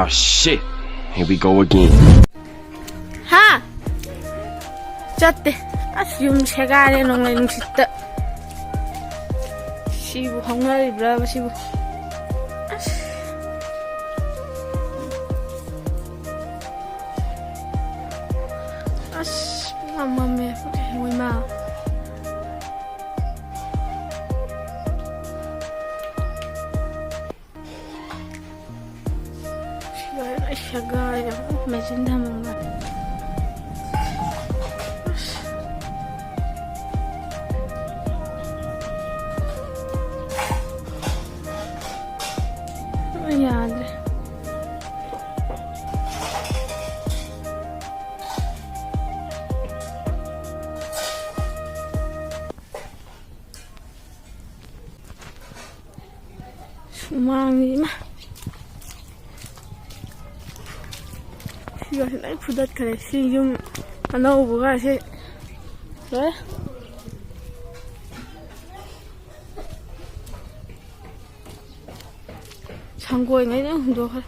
Oh shit. Here we go again. Ha! Chatte. Yung segare nung nung sita. Sibu hangal bravo sibu. Mama me, muy mal. Segare, me sinda mama. Yadre. Sumangi ma. Siya sila ipudat ka rin. Si yung ano buka si. Right? 창고에 ngayon do ka.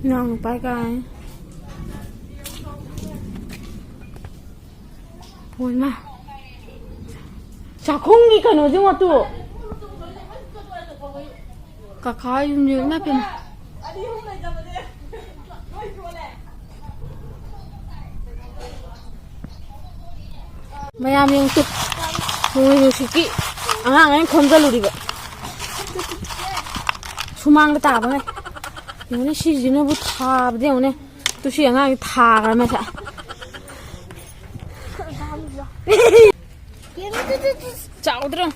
Nong 빨간. Ôi mà. Chả không nghĩ cả nó chứ mà tụ. Cả cái như mà bên. Mày yung tụ. Ngồi sikit. Ang kongaluriba. Sumang ta ba ne. Yone si jino bu thab de one. Tu si ang thaga ma sa. Chào dro.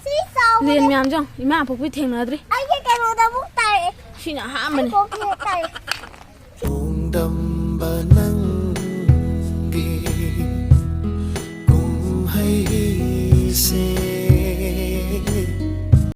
Lien miam jong. Ima phu pui theng na dri. Ai cái kairada bu tai. Sina ha man. Ko ke tai. Dum ba na